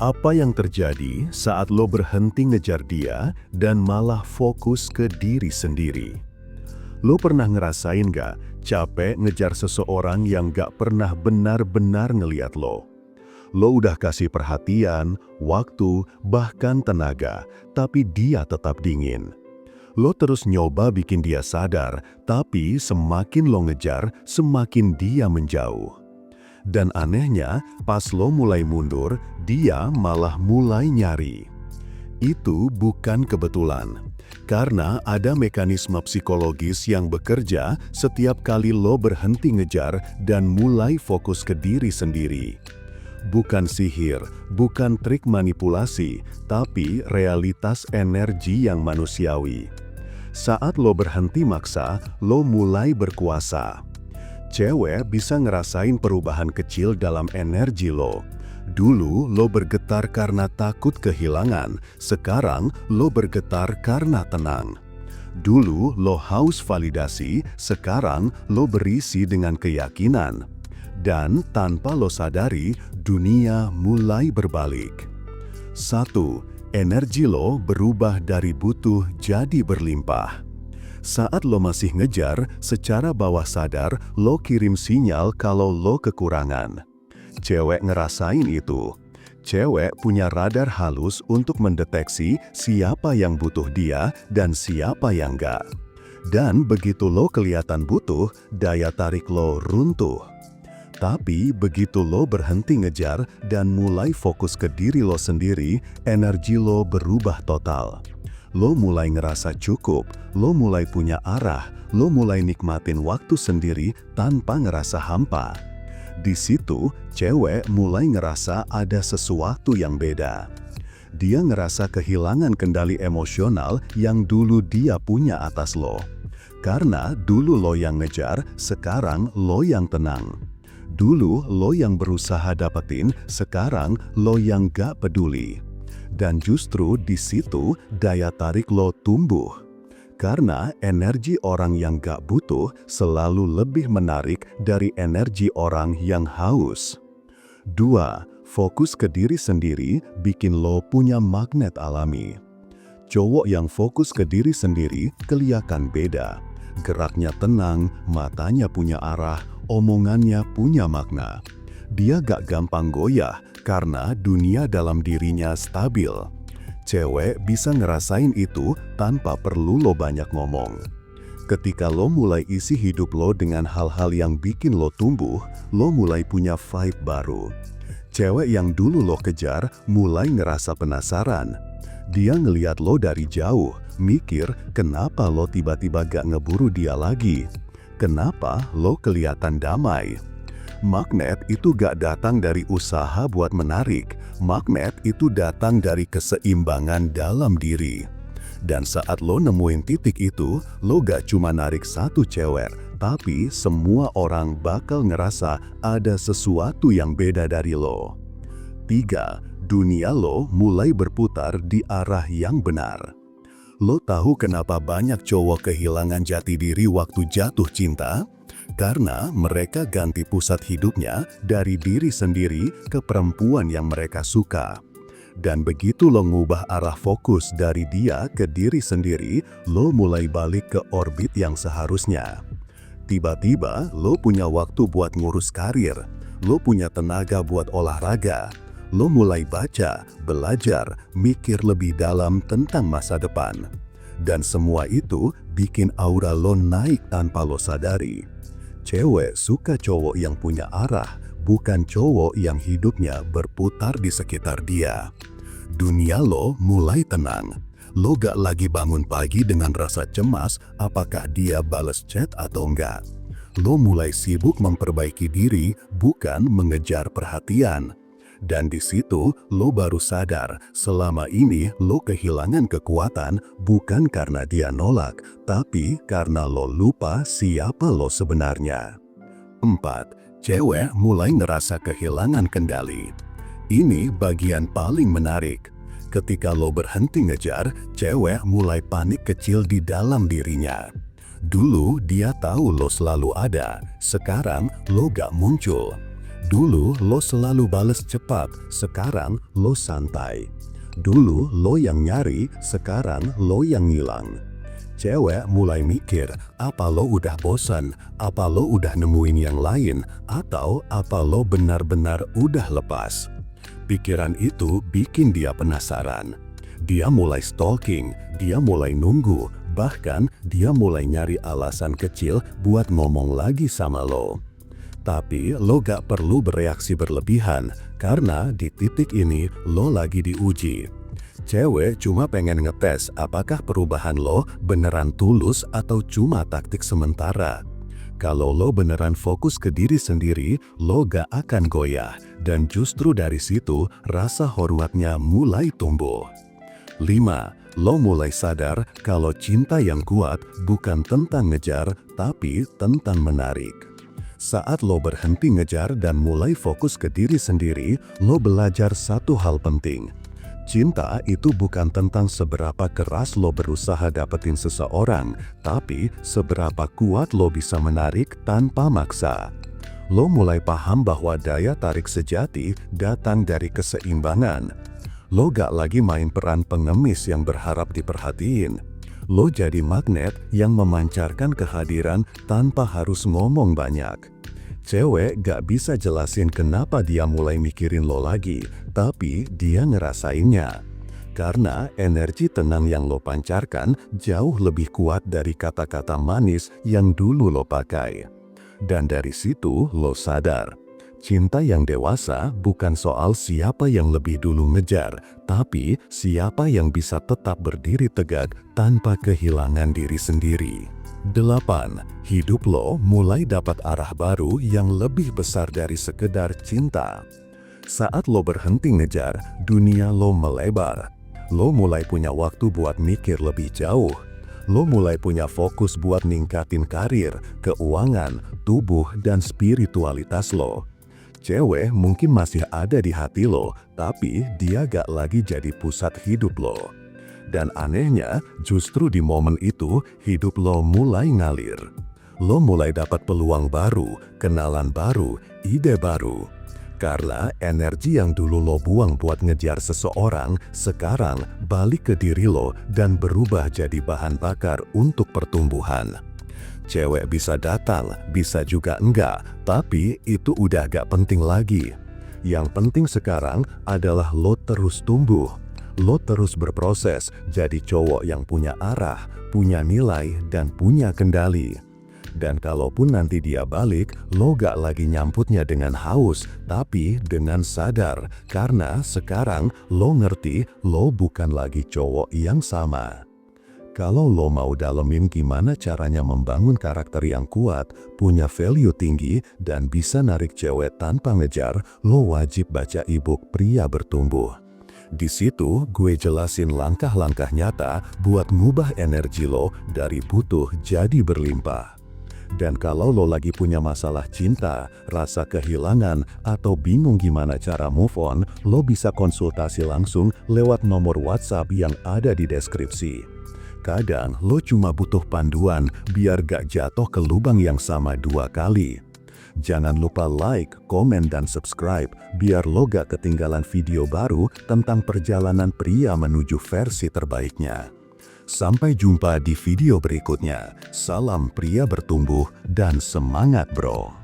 Apa yang terjadi saat lo berhenti ngejar dia dan malah fokus ke diri sendiri? Lo pernah ngerasain gak capek ngejar seseorang yang gak pernah benar-benar ngeliat lo? Lo udah kasih perhatian, waktu, bahkan tenaga, tapi dia tetap dingin. Lo terus nyoba bikin dia sadar, tapi semakin lo ngejar, semakin dia menjauh. Dan anehnya, pas lo mulai mundur, dia malah mulai nyari. Itu bukan kebetulan, karena ada mekanisme psikologis yang bekerja setiap kali lo berhenti ngejar dan mulai fokus ke diri sendiri. Bukan sihir, bukan trik manipulasi, tapi realitas energi yang manusiawi. Saat lo berhenti maksa, lo mulai berkuasa. Cewek bisa ngerasain perubahan kecil dalam energi lo. Dulu lo bergetar karena takut kehilangan, sekarang lo bergetar karena tenang. Dulu lo haus validasi, sekarang lo berisi dengan keyakinan. Dan tanpa lo sadari, dunia mulai berbalik. 1. Energi lo berubah dari butuh jadi berlimpah. Saat lo masih ngejar, secara bawah sadar, lo kirim sinyal kalau lo kekurangan. Cewek ngerasain itu. Cewek punya radar halus untuk mendeteksi siapa yang butuh dia dan siapa yang enggak. Dan begitu lo kelihatan butuh, daya tarik lo runtuh. Tapi begitu lo berhenti ngejar dan mulai fokus ke diri lo sendiri, energi lo berubah total. Lo mulai ngerasa cukup, lo mulai punya arah, lo mulai nikmatin waktu sendiri tanpa ngerasa hampa. Di situ, cewek mulai ngerasa ada sesuatu yang beda. Dia ngerasa kehilangan kendali emosional yang dulu dia punya atas lo. Karena dulu lo yang ngejar, sekarang lo yang tenang. Dulu lo yang berusaha dapetin, sekarang lo yang gak peduli. Dan justru di situ daya tarik lo tumbuh. Karena energi orang yang gak butuh selalu lebih menarik dari energi orang yang haus. 2. Fokus ke diri sendiri bikin lo punya magnet alami. Cowok yang fokus ke diri sendiri kelihatan beda. Geraknya tenang, matanya punya arah, omongannya punya makna. Dia gak gampang goyah karena dunia dalam dirinya stabil. Cewek bisa ngerasain itu tanpa perlu lo banyak ngomong. Ketika lo mulai isi hidup lo dengan hal-hal yang bikin lo tumbuh, lo mulai punya vibe baru. Cewek yang dulu lo kejar mulai ngerasa penasaran. Dia ngeliat lo dari jauh, mikir kenapa lo tiba-tiba gak ngeburu dia lagi. Kenapa lo kelihatan damai? Magnet itu gak datang dari usaha buat menarik. Magnet itu datang dari keseimbangan dalam diri. Dan saat lo nemuin titik itu, lo gak cuma narik satu cewek, tapi semua orang bakal ngerasa ada sesuatu yang beda dari lo. 3. Dunia lo mulai berputar di arah yang benar. Lo tahu kenapa banyak cowok kehilangan jati diri waktu jatuh cinta? Karena mereka ganti pusat hidupnya dari diri sendiri ke perempuan yang mereka suka. Dan begitu lo ngubah arah fokus dari dia ke diri sendiri, lo mulai balik ke orbit yang seharusnya. Tiba-tiba lo punya waktu buat ngurus karir, lo punya tenaga buat olahraga, lo mulai baca, belajar, mikir lebih dalam tentang masa depan. Dan semua itu bikin aura lo naik tanpa lo sadari. Cewek suka cowok yang punya arah, bukan cowok yang hidupnya berputar di sekitar dia. Dunia lo mulai tenang. Lo gak lagi bangun pagi dengan rasa cemas apakah dia bales chat atau enggak. Lo mulai sibuk memperbaiki diri, bukan mengejar perhatian. Dan di situ lo baru sadar selama ini lo kehilangan kekuatan bukan karena dia nolak, tapi karena lo lupa siapa lo sebenarnya. 4. Cewek mulai ngerasa kehilangan kendali. Ini bagian paling menarik. Ketika lo berhenti ngejar, cewek mulai panik kecil di dalam dirinya. Dulu dia tahu lo selalu ada, sekarang lo gak muncul. Dulu lo selalu bales cepat, sekarang lo santai. Dulu lo yang nyari, sekarang lo yang ngilang. Cewek mulai mikir, apa lo udah bosan, apa lo udah nemuin yang lain, atau apa lo benar-benar udah lepas. Pikiran itu bikin dia penasaran. Dia mulai stalking, dia mulai nunggu, bahkan dia mulai nyari alasan kecil buat ngomong lagi sama lo. Tapi lo gak perlu bereaksi berlebihan, karena di titik ini lo lagi diuji. Cewek cuma pengen ngetes apakah perubahan lo beneran tulus atau cuma taktik sementara. Kalau lo beneran fokus ke diri sendiri, lo gak akan goyah, dan justru dari situ rasa hormatnya mulai tumbuh. 5. Lo mulai sadar kalau cinta yang kuat bukan tentang ngejar, tapi tentang menarik. Saat lo berhenti ngejar dan mulai fokus ke diri sendiri, lo belajar satu hal penting. Cinta itu bukan tentang seberapa keras lo berusaha dapetin seseorang, tapi seberapa kuat lo bisa menarik tanpa maksa. Lo mulai paham bahwa daya tarik sejati datang dari keseimbangan. Lo gak lagi main peran pengemis yang berharap diperhatiin. Lo jadi magnet yang memancarkan kehadiran tanpa harus ngomong banyak. Cewek gak bisa jelasin kenapa dia mulai mikirin lo lagi, tapi dia ngerasainnya. Karena energi tenang yang lo pancarkan jauh lebih kuat dari kata-kata manis yang dulu lo pakai. Dan dari situ lo sadar, cinta yang dewasa bukan soal siapa yang lebih dulu ngejar, tapi siapa yang bisa tetap berdiri tegak tanpa kehilangan diri sendiri. 8. Hidup lo mulai dapat arah baru yang lebih besar dari sekedar cinta. Saat lo berhenti ngejar, dunia lo melebar. Lo mulai punya waktu buat mikir lebih jauh. Lo mulai punya fokus buat ningkatin karir, keuangan, tubuh, dan spiritualitas lo. Cewek mungkin masih ada di hati lo, tapi dia gak lagi jadi pusat hidup lo. Dan anehnya, justru di momen itu, hidup lo mulai ngalir. Lo mulai dapat peluang baru, kenalan baru, ide baru. Karena energi yang dulu lo buang buat ngejar seseorang, sekarang balik ke diri lo dan berubah jadi bahan bakar untuk pertumbuhan. Cewek bisa datang, bisa juga enggak, tapi itu udah gak penting lagi. Yang penting sekarang adalah lo terus tumbuh. Lo terus berproses jadi cowok yang punya arah, punya nilai, dan punya kendali. Dan kalaupun nanti dia balik, lo gak lagi nyambutnya dengan haus, tapi dengan sadar. Karena sekarang lo ngerti lo bukan lagi cowok yang sama. Kalau lo mau dalemin gimana caranya membangun karakter yang kuat, punya value tinggi, dan bisa narik cewek tanpa ngejar, lo wajib baca e-book Pria Bertumbuh. Di situ gue jelasin langkah-langkah nyata buat ngubah energi lo dari butuh jadi berlimpah. Dan kalau lo lagi punya masalah cinta, rasa kehilangan, atau bingung gimana cara move on, lo bisa konsultasi langsung lewat nomor WhatsApp yang ada di deskripsi. Kadang lo cuma butuh panduan biar gak jatuh ke lubang yang sama 2 kali. Jangan lupa like, komen, dan subscribe biar lo gak ketinggalan video baru tentang perjalanan pria menuju versi terbaiknya. Sampai jumpa di video berikutnya. Salam pria bertumbuh dan semangat bro.